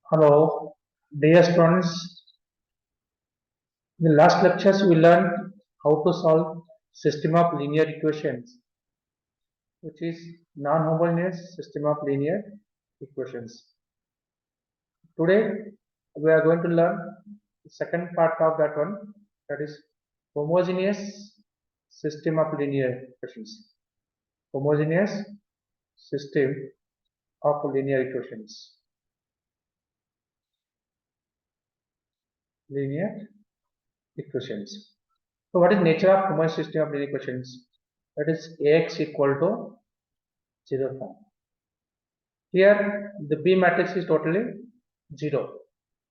Hello, dear students. In the last lectures, we learned how to solve system of linear equations, which is non-homogeneous system of linear equations. Today, we are going to learn the second part of that one, that is homogeneous system of linear equations. Homogeneous system of linear equations. Linear equations. So, what is nature of homogeneous system of linear equations? That is Ax equal to 0 form. Here, the B matrix is totally 0.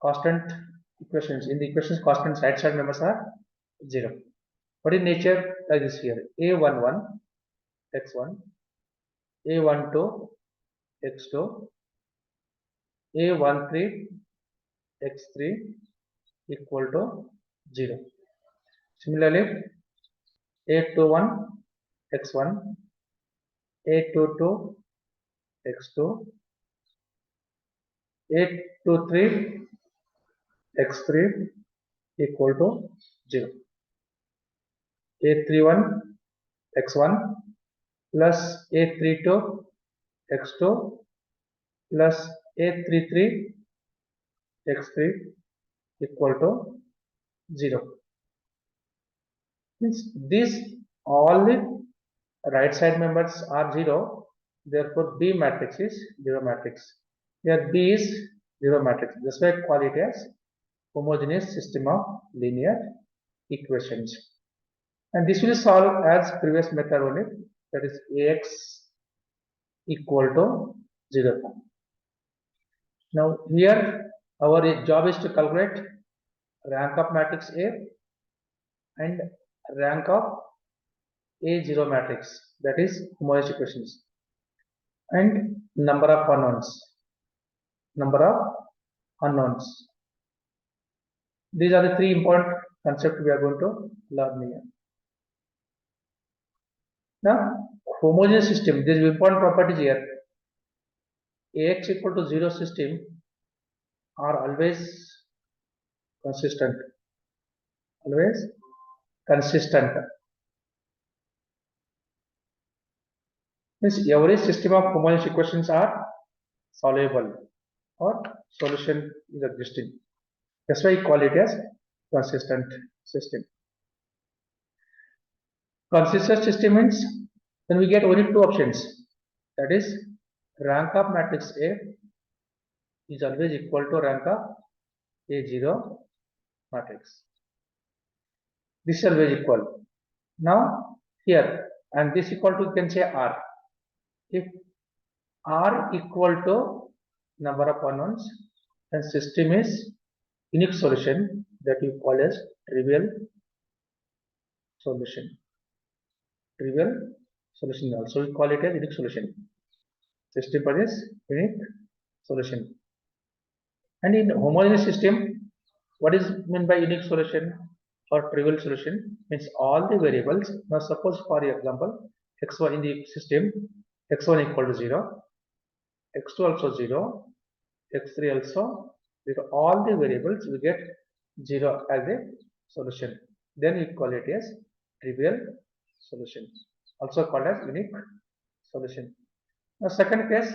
Constant equations. In the equations, constant side members are 0. What is nature like this here? A11 x1, A12 x2, A13 x3 equal to 0. Similarly, A21 x1, A22 x2, A23 x3 equal to 0. A31 x1 plus A32 x2 plus A33 x3 equal to 0. Means these all the right side members are 0, therefore B matrix is 0 matrix. Here B is 0 matrix. That's why I call it as homogeneous system of linear equations. And this will solve as previous method only, that is Ax equal to 0 form. Now here our job is to calculate rank of matrix A and rank of A0 matrix, that is homogeneous equations, and number of unknowns. These are the three important concepts we are going to learn here. Now, homogeneous system, there is important properties here. Ax equal to 0 system are always consistent. Always consistent. Means every system of homogeneous equations are solvable or solution is existing. That's why I call it as consistent system. Consistent system means then we get only two options. That is rank of matrix A is always equal to rank of A0 matrix. This is always equal. Now here, and this equal to, you can say R. If R equal to number of unknowns, then system is unique solution, that we call as trivial solution. Trivial solution also we call it as unique solution. System is unique solution. And in homogeneous system, what is meant by unique solution or trivial solution? Means all the variables. Now suppose for example, x1 in the system, x1 equal to 0, x2 also 0, x3 also 0. All the variables we get 0 as a solution. Then we call it as trivial solution, also called as unique solution. Now second case,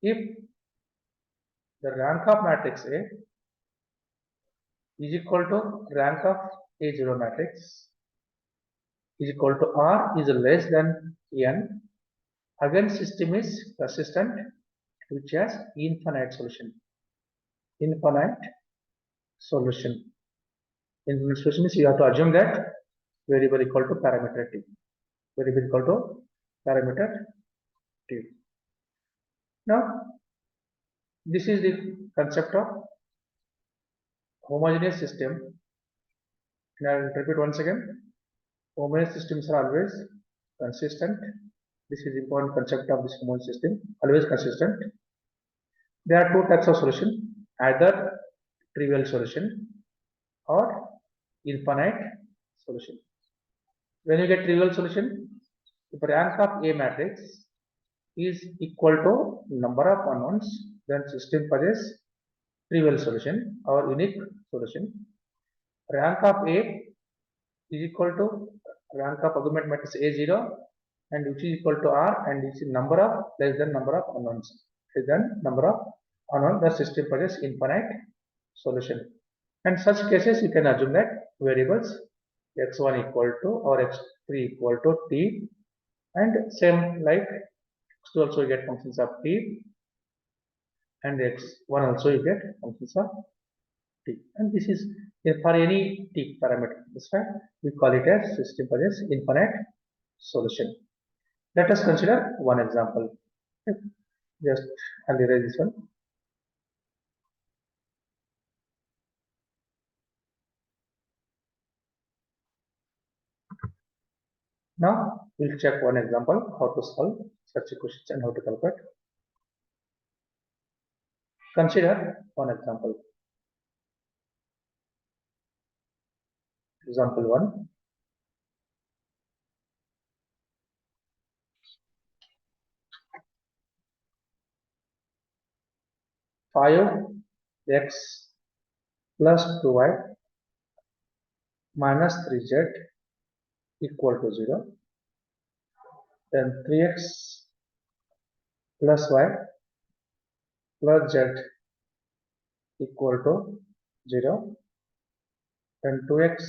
if the rank of matrix A is equal to rank of A0 matrix is equal to R is less than N, again system is consistent, which has infinite solution. Infinite solution. Infinite solution means you have to assume that variable equal to parameter t. Variable equal to parameter t. Now, this is the concept of homogeneous system. And I will repeat once again. Homogeneous systems are always consistent. This is important concept of this homogeneous system. Always consistent. There are two types of solution, either trivial solution or infinite solution. When you get trivial solution, if rank of A matrix is equal to number of unknowns, then system possesses trivial solution or unique solution. Rank of A is equal to rank of argument matrix A0 and which is equal to R and its number of less than number of unknowns. Less than number of unknowns, the system possesses infinite solution. And such cases you can assume that variables x1 equal to or x3 equal to t, and same like x2 also you get functions of t, and x1 also you get functions of t, and this is for any t parameter. That's why we call it as system possesses infinite solution. Let us consider one example. Just I'll erase this one. Now we'll check one example how to solve such equations and how to calculate. Consider one example. Example 1. Five x plus 2y minus 3z equal to 0. Then 3x plus y plus z equal to 0. Then 2x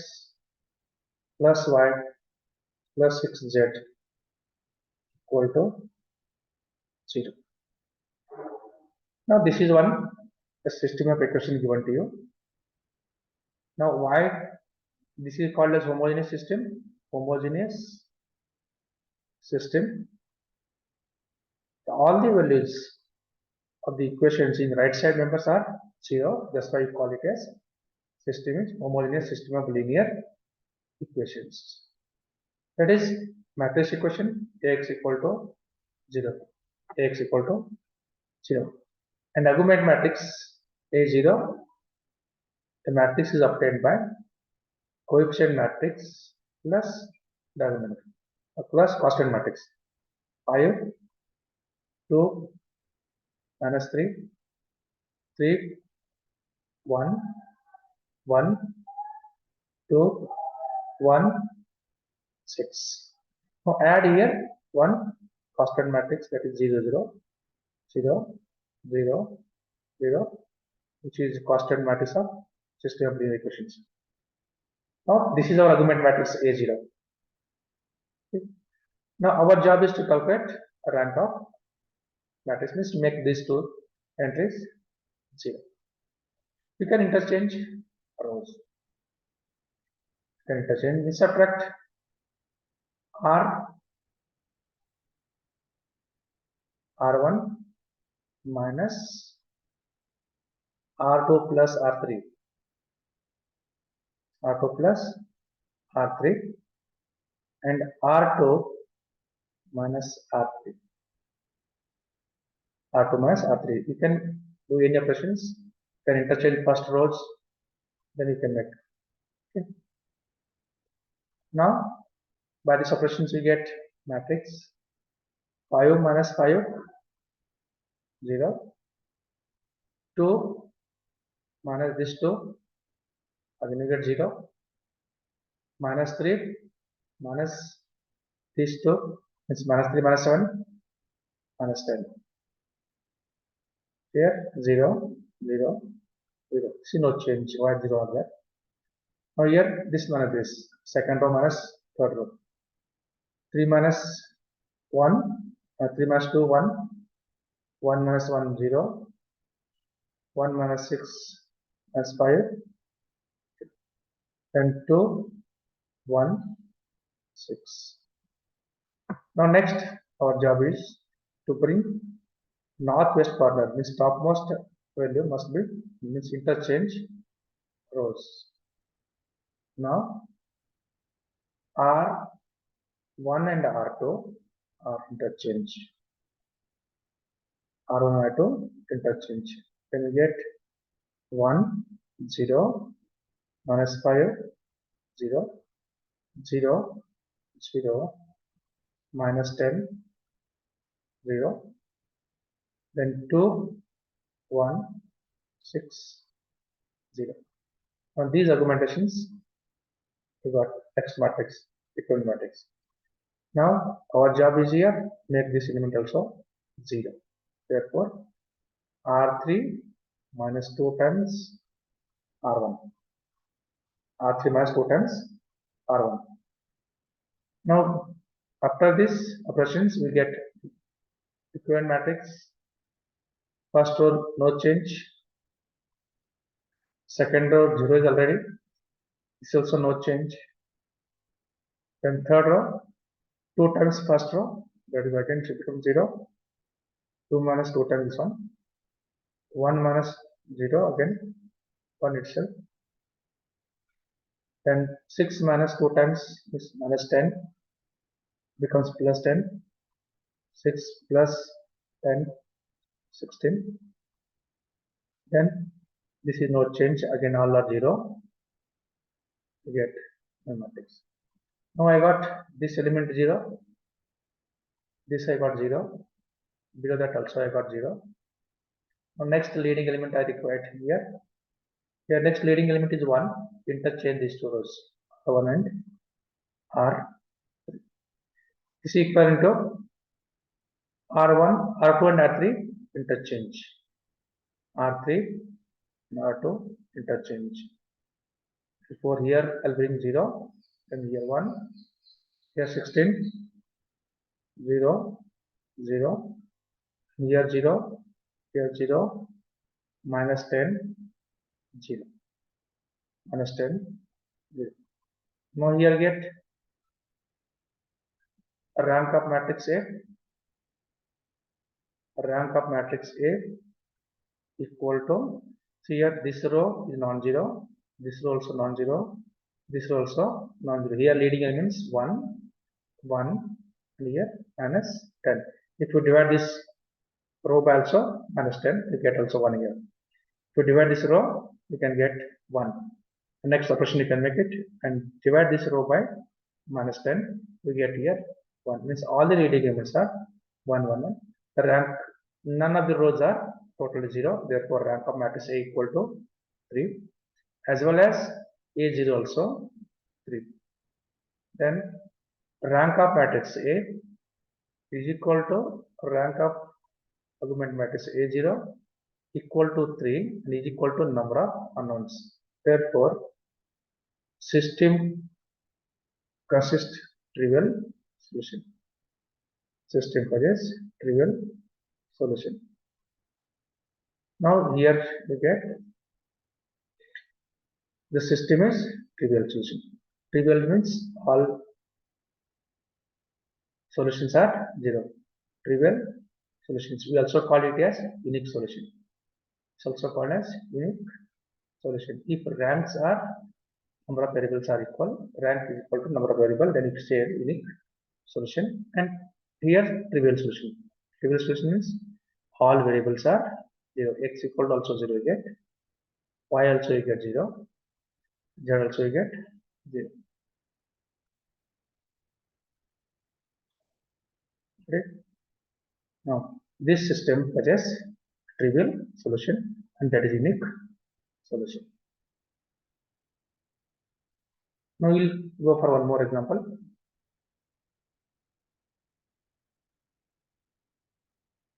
plus y plus 6z equal to 0. Now this is one a system of equation given to you. Now why this is called as homogeneous system? Homogeneous system. All the values of the equations in right side members are 0. That's why you call it as system is homogeneous system of linear equations. That is matrix equation Ax equal to 0. Ax equal to 0. And argument matrix A0, the matrix is obtained by coefficient matrix plus diagonal plus constant matrix. 5, 2, minus 3, 3, 1, 1, 2, 1, 6. Now add here one constant matrix, that is 0, 0, 0, 0, 0, which is constant matrix of system of linear equations. Now this is our argument matrix A0. Okay. Now our job is to calculate a rank of matrix, means to make these two entries 0. You can interchange rows. You can interchange, we subtract R1 minus R2 plus R3, R2 plus R3, and R2 minus R3, R2 minus R3. You can do any operations, you can interchange first rows, then you can make. Okay. Now by these operations we get matrix 5 minus 5, 0, 2 minus this 2, again you get 0, minus 3 minus this 2, it's minus 3 minus 7, minus 10. Here 0, 0, 0. See no change, why 0 on that. Now here this minus this, second row minus third row. 3 minus 1, 3 minus 2, 1, 1 minus 1, 0, 1 minus 6 minus 5, then 2, 1, 6. Now next our job is to bring northwest corner, means topmost value must be, means interchange rows. Now R1 and R2 are interchange. R1 and R2 interchange. Then we get 1, 0, minus 5, 0, 0, 0, minus 10, 0, then 2, 1, 6, 0. On these argumentations, we got X matrix, equivalent matrix. Now our job is here, make this element also 0. Therefore, R3 minus 2 times R1. R3 minus 2 times R1. Now, after this operations, we get equivalent matrix. First row, no change. Second row, 0 is already. This also no change. Then third row, 2 times first row, that is again should become 0. 2 minus 2 times this one. 1 minus 0 again, 1 itself. Then 6 minus 2 times is minus 10, becomes plus 10. 6 plus 10, 16. Then this is no change, again all are 0. We get my matrix. Now I got this element 0, this I got 0, below that also I got 0. Now next leading element I required here. Here next leading element is 1, interchange these two rows, R1 and R. This is equivalent to R1, R2 and R3 interchange. R3 and R2 interchange. Before here I'll bring 0, then here 1, here 16, 0, 0, here 0, here 0, minus 10, 0, minus 10, 0. Now here get a rank of matrix A, rank of matrix A equal to, see here this row is non-zero, this row also non-zero, this row also non-zero. Here leading elements 1, 1, and here minus 10. If you divide this row by also minus 10, you get also 1 here. If you divide this row, you can get 1. The next operation you can make it and divide this row by minus 10, you get here 1. Means all the leading elements are 1, 1, 1. The rank, none of the rows are totally 0. Therefore, rank of matrix A equal to 3, as well as A0 also 3. Then rank of matrix A is equal to rank of argument matrix A0 equal to 3 and is equal to number of unknowns. Therefore, system consists trivial solution. System possesses trivial solution. Now here we get the system is trivial solution. Trivial means all solutions are 0. Trivial solutions. We also call it as unique solution. It's also called as unique solution. If ranks are, number of variables are equal, rank is equal to number of variables, then it say unique solution. And here trivial solution. Trivial solution means all variables are 0. X equal to also 0 you get. Y also you get 0. Z also you get 0. Okay. Now this system possesses trivial solution and that is unique solution. Now we'll go for one more example.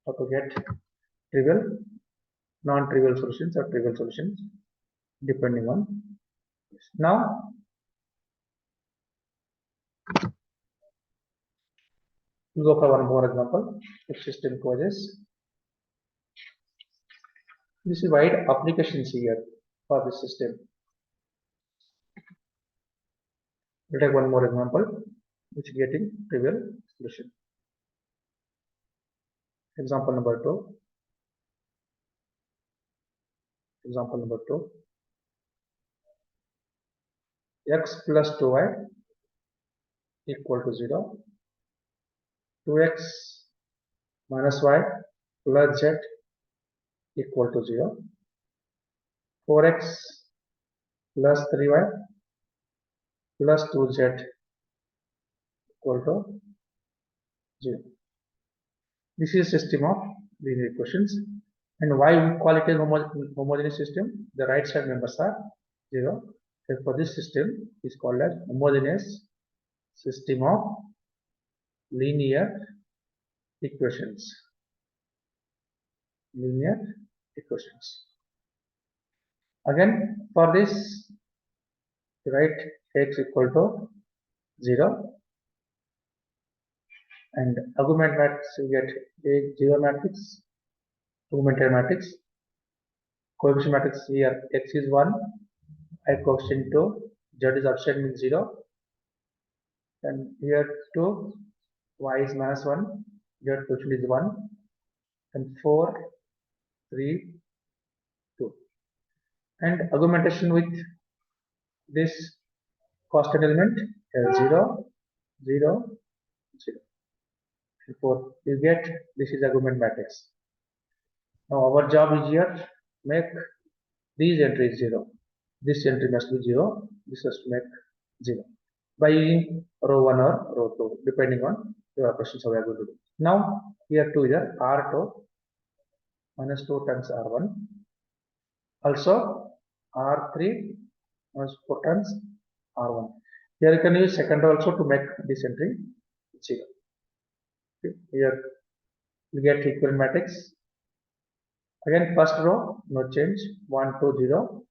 How to get trivial, non-trivial solutions or trivial solutions depending on this. Now we'll go for one more example. If system possesses, this is wide applications here for this system. We'll take one more example which is getting trivial solution. Example number 2. Example number 2. X plus 2y equal to 0. 2x minus y plus z equal to 0. 4x plus 3y plus 2z equal to 0. This is system of linear equations And why we call it a homogeneous system? The right side members are 0. Therefore, this system is called as homogeneous system of linear equations. Linear equations. Again, for this, write x equal to 0, and augment matrix you get a 0 matrix, augmented matrix, coefficient matrix here x is 1, I coefficient 2, z is upside means 0, and here 2, y is minus 1, z coefficient is 1, and 4, 3, 2. And augmentation with this constant element 0, 0, 0. Therefore, you get this is augment matrix. Now our job is here make these entries 0. This entry must be 0. This has to make 0 by using row 1 or row 2 depending on your operations how we are going to do. Now here 2 here R2 minus 2 times R1. Also R3 minus 4 times R1. Here you can use second row also to make this entry 0. Okay. Here you get equivalent matrix. Again first row no change 1 2 0,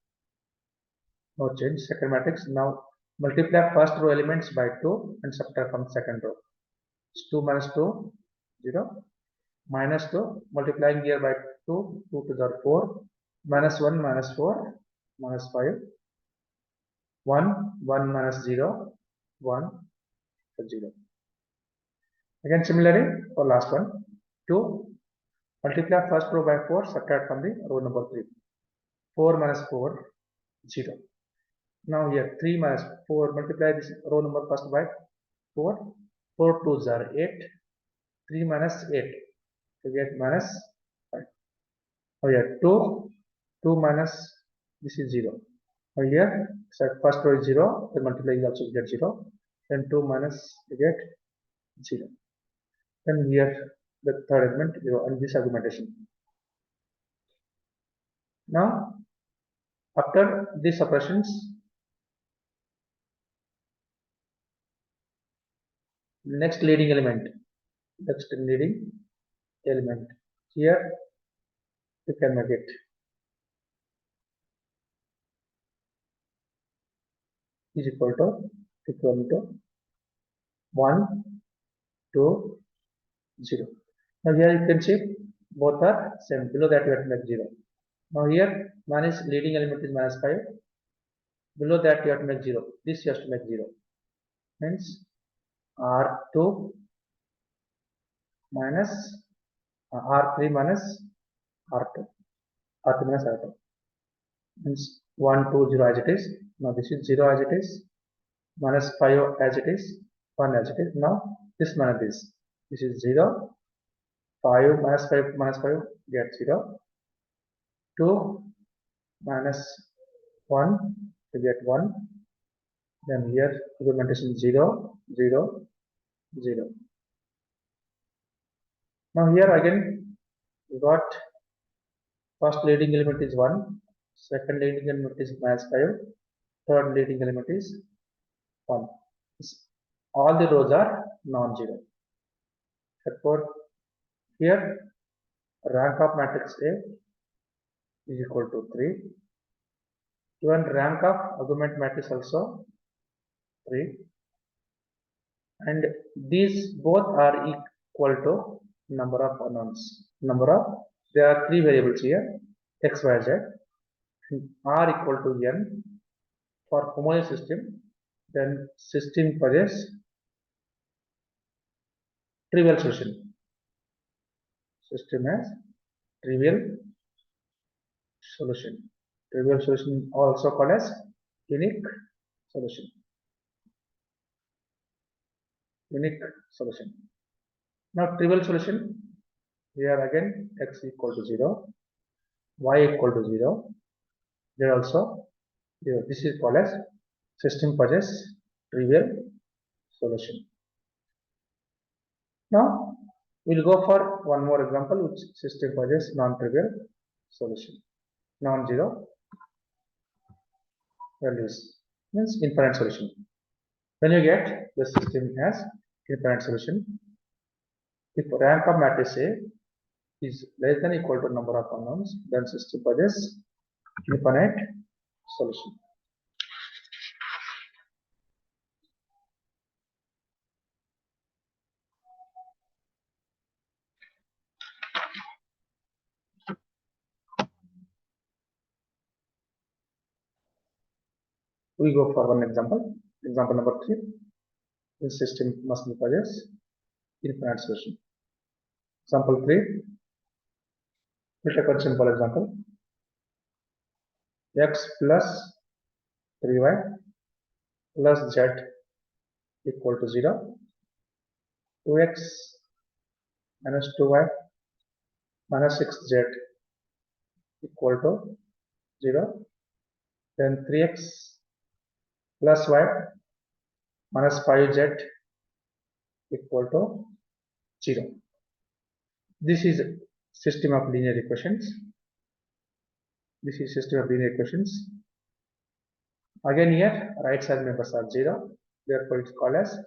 no change. Second matrix, now multiply first row elements by 2 and subtract from second row. It's 2 minus 2 0, minus 2 multiplying here by 2, 2 to the 4, minus 1 minus 4 minus 5, 1 1 minus 0 1 0. Again similarly for last one, 2 multiply first row by 4, subtract from the row number 3, 4 minus 4 0. Now here 3 minus 4, multiply this row number first by 4, 4 2s are 8, 3 minus 8 to get minus 5. Now here 2, 2 minus this is 0. Now here first row is 0, then multiplying also get 0, then 2 minus you get 0. Then here the third element 0 and this augmentation. Now after these operations, next leading element here you can make it is equal to 1 2 0. Now here you can see both are same, below that you have to make 0. Now here minus leading element is minus 5, below that you have to make 0, this you have to make 0, means R2 minus R3 minus R2, R3 minus R2 means 1 2 0 as it is. Now this is 0 as it is, minus 5 as it is, 1 as it is. Now this minus this is 0, 5 minus 5 get 0, 2 minus 1 to get 1, then here augmentation 0 0 0. Now here again we got first leading element is 1, second leading element is minus 5, third leading element is 1. All the rows are non-zero. Therefore here rank of matrix A is equal to 3. Even rank of augment matrix also 3. And these both are equal to number of unknowns. There are 3 variables here, x, y, z. And r equal to n for homogeneous system. Then system possesses trivial solution. System has trivial solution. Trivial solution also called as unique solution. Unique solution. Now trivial solution, here again x equal to 0, y equal to 0, there also 0. This is called as system possesses trivial solution. Now we'll go for one more example which system possesses non-trivial solution. Non-zero values means infinite solution. When you get the system has infinite solution, if rank of matrix A is less than equal to number of unknowns, then system possesses infinite solution. We go for one example. Example number 3. This system must be possess infinite solution. Example 3. We take a simple example. X plus 3y plus z equal to 0. 2x minus 2y minus 6z equal to 0. Then 3x plus y minus 5z equal to 0. This is system of linear equations. This is system of linear equations. Again here right side members are 0. Therefore it's called as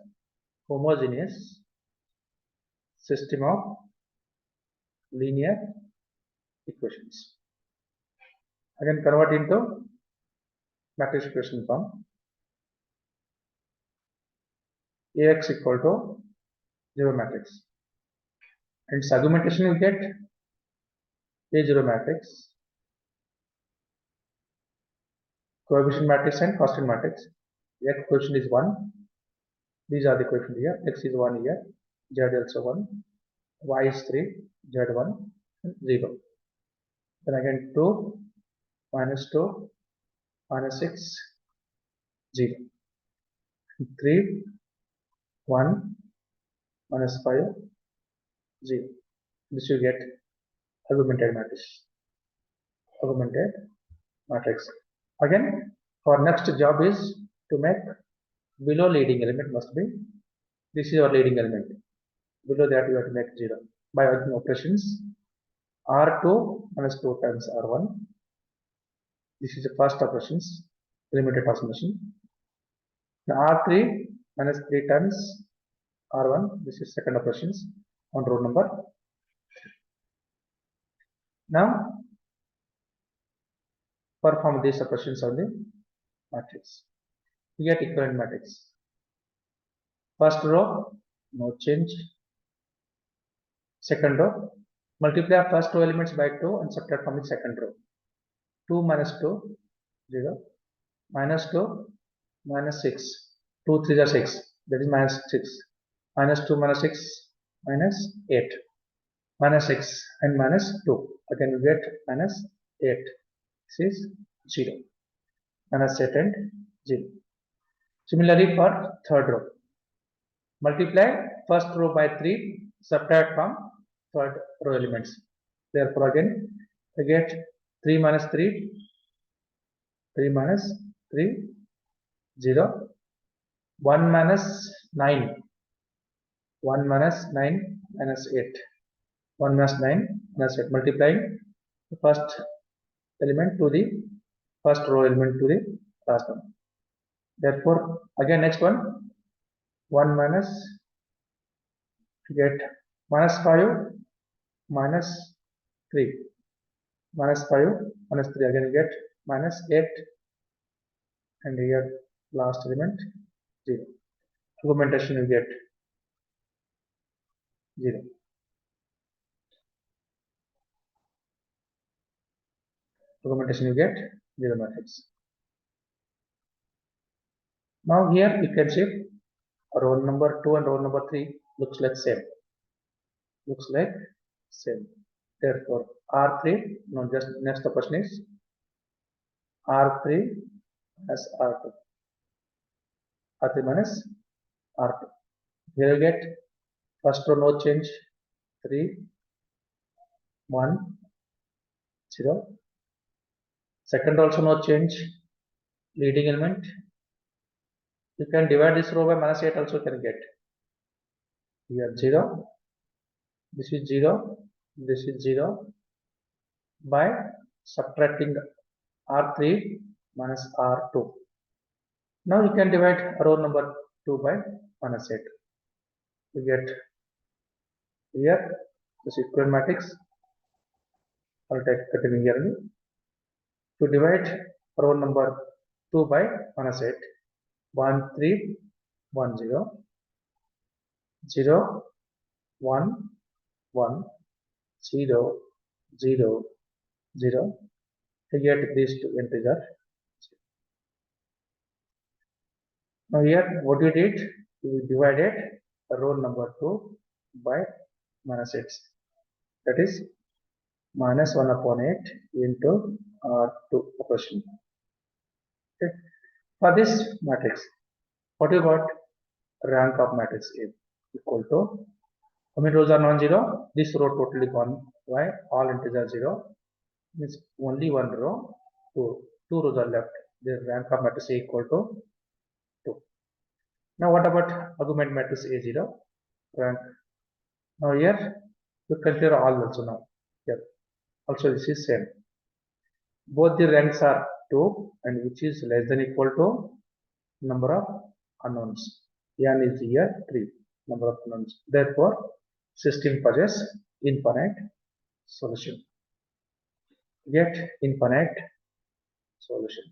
homogeneous system of linear equations. Again convert into matrix equation form. Ax equal to 0 matrix. And its argumentation we get A0 matrix, coefficient matrix and constant matrix. X coefficient is 1. These are the coefficient here. X is 1 here. Z also 1. Y is 3. Z 1 and 0. Then again 2 minus 2 minus 6 0. 3 1 minus 5 0. This you get augmented matrix. Augmented matrix. Again, our next job is to make below leading element must be. This is our leading element. Below that you have to make 0 by working operations. R2 minus 2 times R1. This is the first operations, elementary transformation. The R3 minus 3 times R1. This is second operations on row number. Now perform these operations on the matrix. You get equivalent matrix. First row, no change. Second row, multiply first row elements by 2 and subtract from the second row. 2 minus 2, 0. Minus 2, minus 6. 2 3 are 6. That is minus 6. Minus 2 minus 6, minus 8. Minus 6 and minus 2. Again you get minus 8. This is 0. Minus 8 and 0. Similarly for third row. Multiply first row by 3, subtract from third row elements. Therefore again I get 3 minus 3, 3 minus 3, 0. 1 minus 9, 1 minus 9 minus 8. 1 minus 9 minus 8. Multiplying the first element to the first row element to the last one. Therefore again next one, 1 minus, get minus 5 minus 3, minus 5 minus 3, again you get minus 8 and here last element 0. Augmentation you get 0. Augmentation you get 0 matrix. Now here you can see row number 2 and row number 3 looks like same. Looks like same. Therefore R3, now just next question is R3 as R2. R3 minus R2. Here you get first row no change, 3, 1, 0. Second also no change, leading element. You can divide this row by minus 8 also can get. Here 0, this is 0, this is 0, by subtracting R3 minus R2. Now you can divide row number 2 by minus 8. You get here this equivalent matrix. I'll take continuing here. To divide row number 2 by minus 8, 1, 3, 1, 0, 0, 1, 1, 0, 0, 0. To get these two integers. Now here what we did, we divided row number 2 by minus 8. That is minus 1 upon 8 into 2 operation. Okay. For this matrix, what you got? Rank of matrix A equal to, how many rows are non-zero? This row totally gone. Why? All integers 0 means only one row, two rows are left. The rank of matrix A equal to 2. Now what about argument matrix A0 rank? Now here we consider all also now. Here also this is same. Both the ranks are 2 and which is less than equal to number of unknowns. N is here 3 number of unknowns. Therefore system possesses infinite solution. Get infinite solution.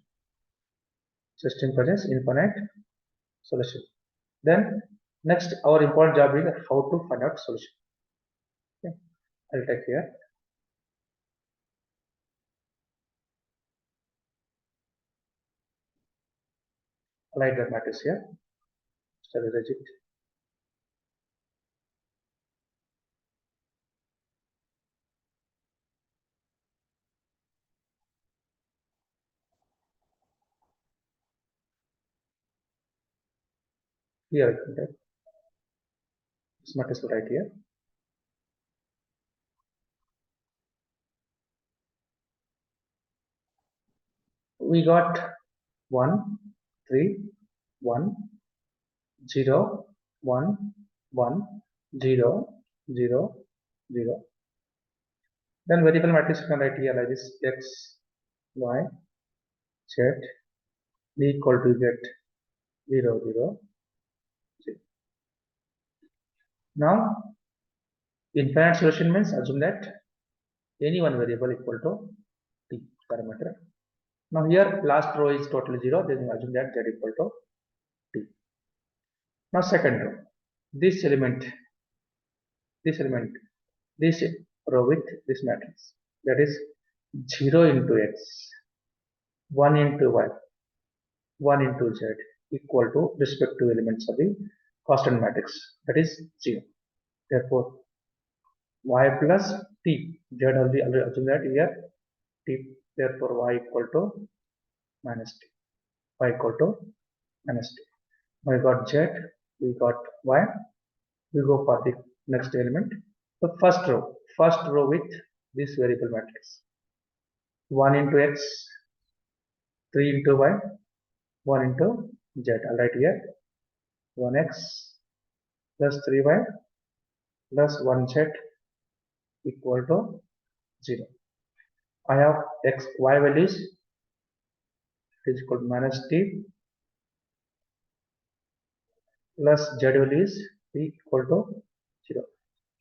System possesses infinite solution. Then next our important job is how to find out solution. Okay. I'll take here. Write the matrix here. Sterilize it. Here I can take this matrix right here. We got 1, 3, 1, 0, 1, 1, 0, 0, 0. Then variable matrix you can write here like this: x, y, z, equal to get 0, 0, 0. Now infinite solution means assume that any one variable equal to t parameter. Now here last row is totally 0, then assume that z equal to t. Now second row, this element, this row with this matrix, that is 0 into x, 1 into y, 1 into z equal to respective elements of the constant matrix, that is 0. Therefore y plus t, z already assume that here t, therefore y equal to minus t, y equal to minus t. We got z, we got y, we go for the next element. The first row with this variable matrix, 1 into x, 3 into y, 1 into z. I'll write here 1x plus 3y plus 1z equal to 0. I have x, y values is equal to minus t plus z values equal to 0.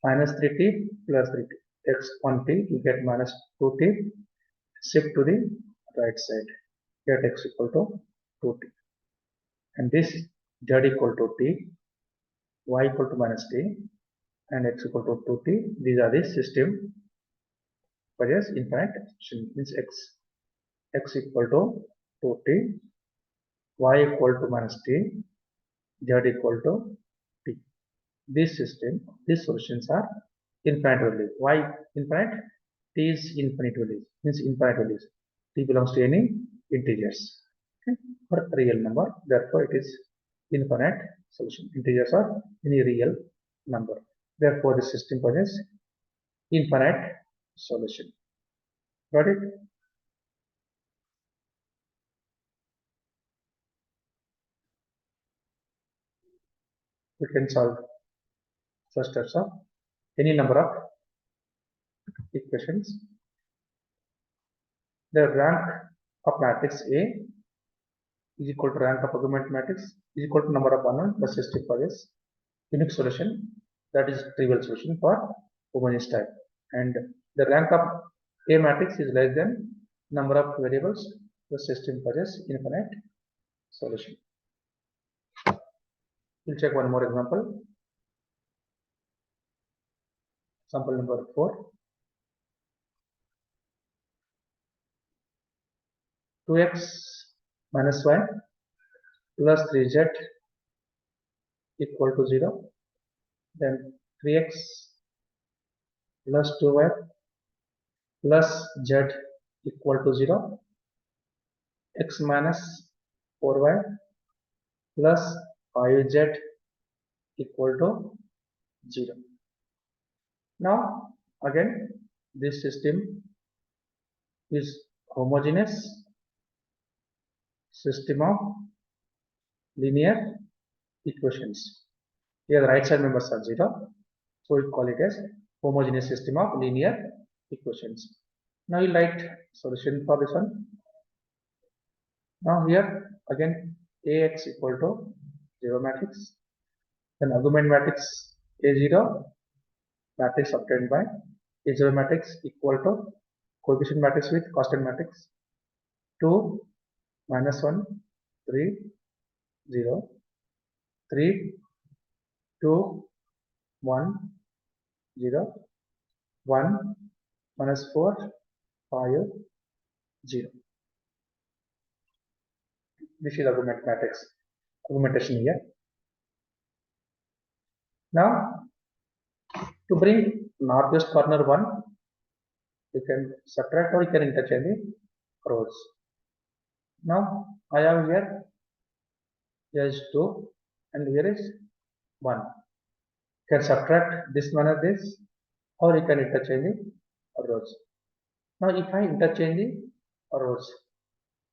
Minus 3t plus 3t. X 1t, you get minus 2t. Shift to the right side. Get x equal to 2t. And this z equal to t, y equal to minus t, and x equal to 2t. These are the system values infinite means x equal to 2t, y equal to minus t, z equal to t. This system, these solutions are infinite values. Why infinite? T is infinite values, means infinite values. T belongs to any integers, okay, or real number. Therefore, it is infinite solution. Integers are any real number. Therefore, the system possesses infinite solution. Got it? We can solve first steps of any number of equations. the rank of matrix A is equal to rank of augment matrix is equal to number of unknown plus system for this unique solution, that is trivial solution for homogeneous type, and the rank of A matrix is less than number of variables plus system for this infinite solution. We'll check one more example. Example number 4. 2x minus y plus 3z equal to 0. Then 3x plus 2y plus z equal to 0. X minus 4y plus 5z equal to 0. Now again this system is homogeneous system of linear equations. Here the right side members are 0, so we call it as homogeneous system of linear equations. Now you write solution for this one. Now here again Ax equal to 0 matrix, then argument matrix A0 matrix obtained by A0 matrix equal to coefficient matrix with constant matrix 2 minus 1 3 0 3 2 1 0 1 minus 4 5 0. This is argument matrix argumentation here. Now to bring northwest corner 1, you can subtract or you can interchange the rows. Now I have here is 2 and here is 1. You can subtract this one and this, or you can interchange the rows. Now if I interchange the rows,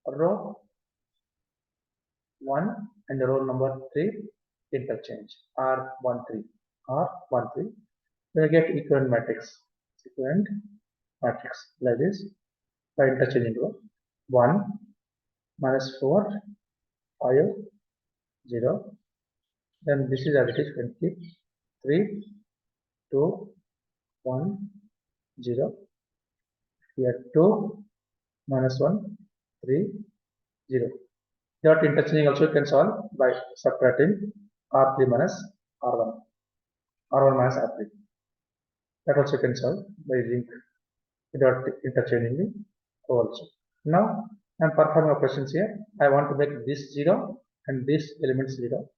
row 1 and row number 3 interchange R13 R13, then I get equivalent matrix like this by interchanging row 1 minus 4 5 0, then this is as it is, can keep 3 2 1 0, here 2 minus 1 3 0. That interchanging also you can solve by subtracting R3 minus R1 minus R3. That also you can solve by using without interchanging the also. Now I am performing operations here. I want to make this 0 and this element 0.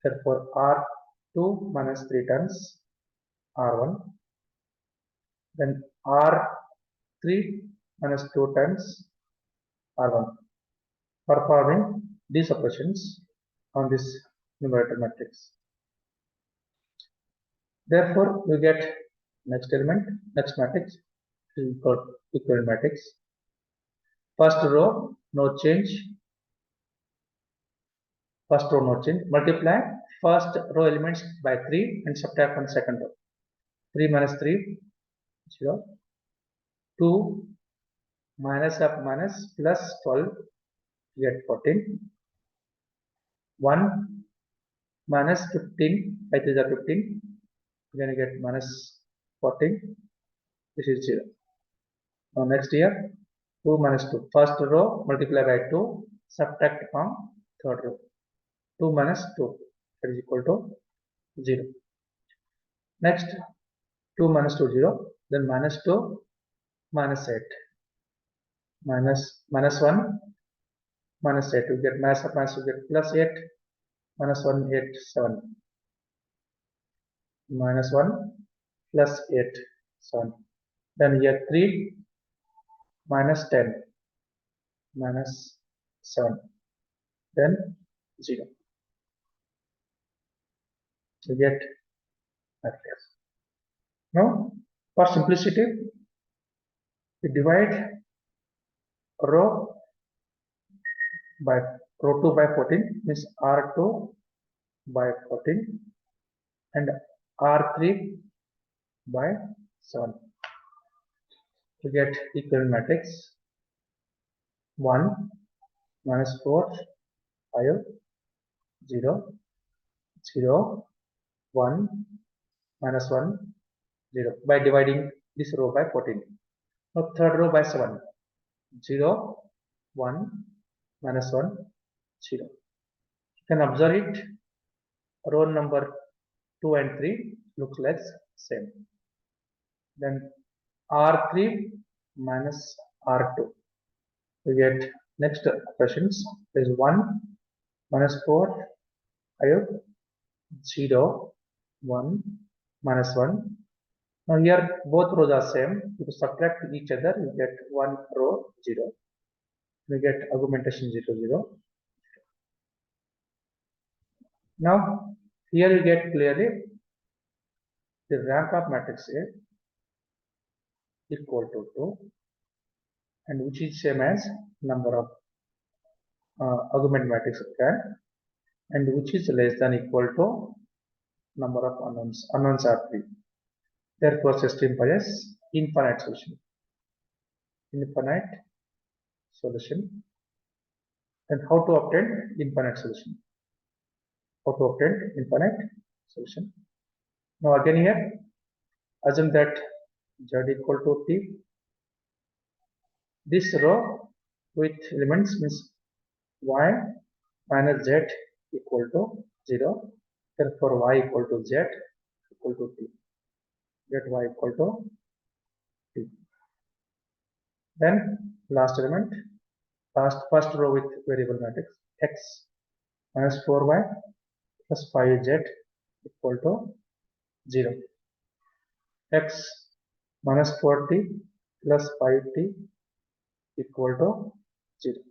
Therefore R2 minus 3 times R1, then R3 minus 2 times R1. Performing these operations on this numerator matrix. Therefore, we get next element, next matrix is equivalent matrix. First row, no change. First row, no change. Multiply first row elements by 3 and subtract from second row. 3 minus 3, 0. 2 minus up minus plus 12, you get 14. 1 minus 15, by 3 are 15, then you get minus 14, this is 0. Now next here, 2 minus 2, first row multiply by 2, subtract from third row. 2 minus 2, that is equal to 0. Next, 2 minus 2, 0, then minus 2, minus 8, minus 1, minus 8, you get minus up minus, you get plus 8, minus 1, 8, 7, minus 1, plus 8, 7, then here 3, minus 10, minus 7, then 0. You get matrix. Now, for simplicity, we divide row 2 by 14, means R2 by 14 and R3 by 7. To get equivalent matrix 1 minus 4 5 0 0 1 minus 1 0 by dividing this row by 14. Now third row by 7 0 1 minus 1 0. You can observe it, row number 2 and 3 looks like same. Then R3 minus R2. We get next questions is 1 minus 4 5 0 1 minus 1. Now here both rows are same. If you subtract each other, you get one row 0. We get augmentation 0 0. Now here you get clearly the rank of matrix A equal to 2, and which is same as number of augment matrix can, and which is less than equal to number of unknowns. Unknowns are 3. Therefore system possesses infinite solution. Infinite solution. And how to obtain infinite solution? How to obtain infinite solution? Now again here, assume that z equal to t. This row with elements means y minus z equal to 0. Therefore y equal to z equal to t. Get y equal to t. Then last element, first row with variable matrix x minus 4y plus 5z equal to 0. X minus 4t plus 5t equal to 0.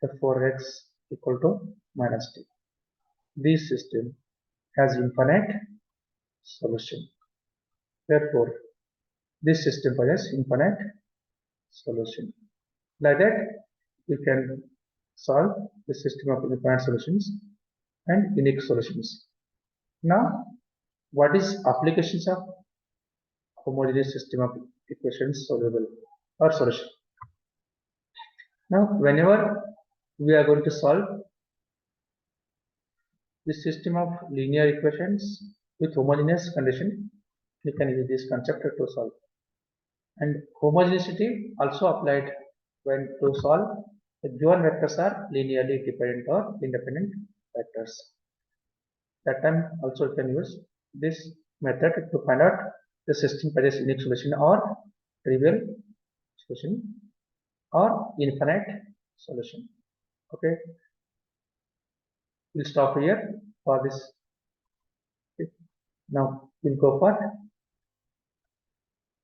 Therefore x equal to minus t. This system has infinite solution. Therefore this system possesses infinite solution. Like that we can solve the system of infinite solutions and unique solutions. Now what is applications of homogeneous system of equations solvable or solution? Now whenever we are going to solve the system of linear equations with homogeneous condition, we can use this concept to solve. And homogeneity also applied when to solve the given vectors are linearly dependent or independent vectors. That time also you can use this method to find out the system possesses unique solution or trivial solution or infinite solution. Okay, we'll stop here for this. Okay. Now we'll go for